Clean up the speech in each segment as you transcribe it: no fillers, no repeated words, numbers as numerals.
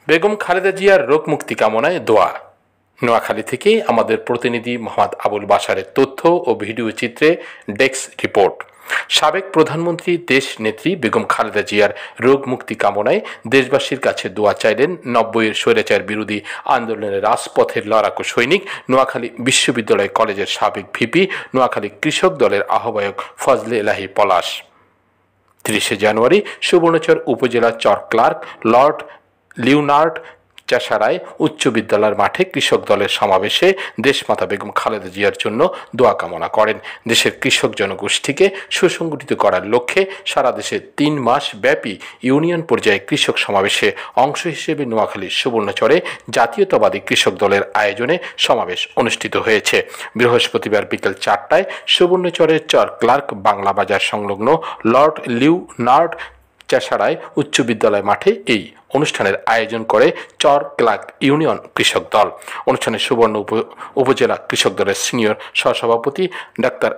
বেগম খালেদা জিয়ার রোগ মুক্তি কামনায় দোয়া। নোয়াখালী থেকে আমাদের প্রতিনিধি মোহাম্মদ আবুল বাশারের তথ্য ও ভিডিও চিত্রে ডেস্ক রিপোর্ট। সাবেক প্রধানমন্ত্রী দেশ নেত্রী বেগম খালেদা জিয়ার রোগ মুক্তি কামনায় দেশবাসীর কাছে দোয়া চাইলেন 90-এর স্বৈরাচার বিরোধী আন্দোলনের রাজপথের লড়াকু সৈনিক, নোয়াখালী বিশ্ববিদ্যালয় কলেজের সাবেক ভিপি, নোয়াখালী কৃষক দলের আহ্বায়ক ফজলে এলাহি পলাশ। 30 জানুয়ারি সুবর্ণচর উপজেলা চর ক্লার্ক লর্ড লিওনার্ড চাষারায় উচ্চ বিদ্যালয়ের মাঠে কৃষক দলের সমাবেশে দেশমাতা বেগম খালেদা জিয়ার জন্য দোয়া কামনা করেন। দেশের কৃষক জনগোষ্ঠীকে সুসংগঠিত করার লক্ষ্যে সারা দেশে 3 মাস ব্যাপী ইউনিয়ন পর্যায়ে কৃষক সমাবেশে অংশ হিসেবে নোয়াখালীর সুবর্ণচরে জাতীয়তাবাদী কৃষক দলের আয়োজনে সমাবেশ অনুষ্ঠিত হয়েছে। বৃহস্পতিবার বিকেল 4টায় সুবর্ণচরের চর ক্লার্ক বাংলা বাজার সংলগ্ন লর্ড লিওনার্ড চাষারায় উচ্চ বিদ্যালয় মাঠে এই অনুষ্ঠানের আয়োজন করে চর ক্লার্ক ইউনিয়ন কৃষক দল। অনুষ্ঠানে সুবর্ণ উপজেলা কৃষক দলের সিনিয়র সহসভাপতি ডাক্তার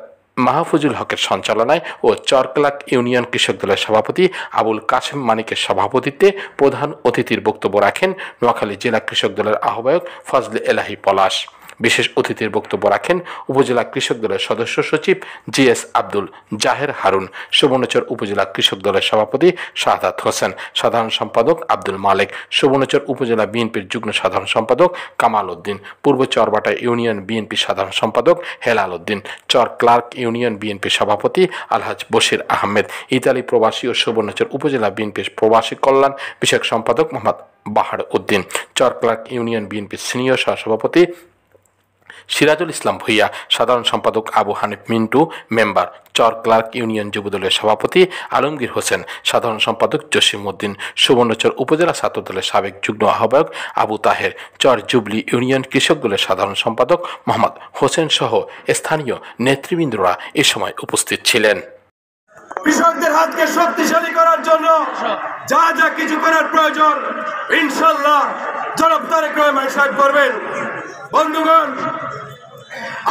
মাহফুজুল হকের সঞ্চালনায় ও চর ক্লার্ক ইউনিয়ন কৃষক দলের সভাপতি আবুল কাশেম মানিকের সভাপতিত্বে প্রধান অতিথির বক্তব্য রাখেন নোয়াখালী জেলা কৃষক দলের আহ্বায়ক ফজলে এলাহি পলাশ। বিশেষ অতিথির বক্তব্য রাখেন উপজেলা কৃষক দলের সদস্য সচিব জিএস আব্দুল জাহের হারুন, সুবর্ণচর উপজেলা কৃষক দলের সভাপতি শাহাদাত হোসেন, সাধারণ সম্পাদক আব্দুল মালেক, সুবর্ণচর উপজেলা বিএনপির যুগ্ম সাধারণ সম্পাদক কামাল উদ্দিন, পূর্ব চরবাটা ইউনিয়ন বিএনপি সাধারণ সম্পাদক হেলাল উদ্দিন, চর ক্লার্ক ইউনিয়ন বিএনপি সভাপতি আলহাজ বশির আহমেদ, ইতালি প্রবাসী ও সুবর্ণচর উপজেলা বিএনপির প্রবাসী কল্যাণ বিষয়ক সম্পাদক মোহাম্মদ বাহার উদ্দিন, চর ক্লার্ক ইউনিয়ন বিএনপির সিনিয়র সহসভাপতি সিরাজুল ইসলাম ভুইয়া, সাধারণ সম্পাদক আবু হানিফ মিন্টু, মেম্বার চর ক্লার্ক ইউনিয়ন যুবদলের সভাপতি আলমগীর হোসেন, সাধারণ সম্পাদক জসিম উদ্দিন, সুবর্ণচর উপজেলা ছাত্রদলের সাবেক যুগ্ম আহ্বায়ক আবু তাহের, চর জুবলি ইউনিয়ন কৃষক দলের সাধারণ সম্পাদক মোহাম্মদ হোসেন সহ স্থানীয় নেতৃবৃন্দরা এ সময় উপস্থিত ছিলেন। কৃষকদের হাতকে শক্তিশালী করার জন্য যা যা কিছু করার প্রয়োজন ইনশাআল্লাহ জনাব তারেক রহমান সাহেব করবেন। বন্ধুগণ,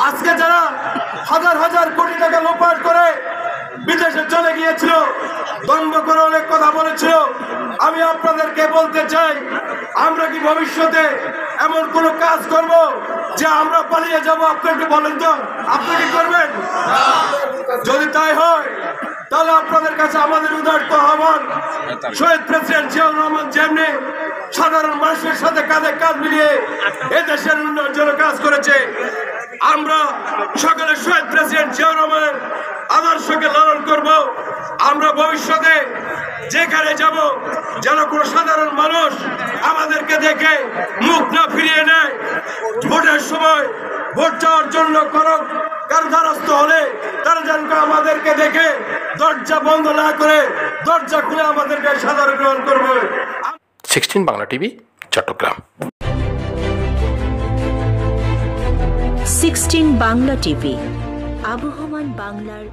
আজকে যারা হাজার হাজার কোটি টাকা লোপাট করে বিদেশে চলে গিয়েছিল, দ্বন্দ্ব করে অনেক কথা বলেছিল, আমি আপনাদেরকে বলতে চাই, আমরা কি ভবিষ্যতে এমন কোনো কাজ করব যে আমরা পালিয়ে যাব? আপনি একটু বলেন তো, আপনি কি করবেন? যদি তাই হয় তাহলে আপনাদের কাছে আমাদের উদারত আহ্বান, শহীদ প্রেসিডেন্ট জিয়াউর রহমান যেমনি সাধারণ মানুষের সাথে কাঁধে কাঁধ মিলিয়ে এদেশের উন্নয়নের জন্য কাজ করেছে, আমরা সকলে শহীদ প্রেসিডেন্ট জিয়াউর রহমানের আদর্শকে লালন করব। আমরা ভবিষ্যতে যেখানে যাব যেন কোনো সাধারণ মানুষ আমাদেরকে দেখে মুখ না ফিরিয়ে নেয়। ভোটের সময় ভোট চাওয়ার জন্য কারো দ্বারস্থ হলে তারা যেন আমাদেরকে দেখে দরজা বন্ধ না করে দরজা খুলে আমাদেরকে সাধারণ গ্রহণ করবে। 16 বাংলা টিভি, চট্টগ্রাম। 16 বাংলা টিভি, আবহমান বাংলার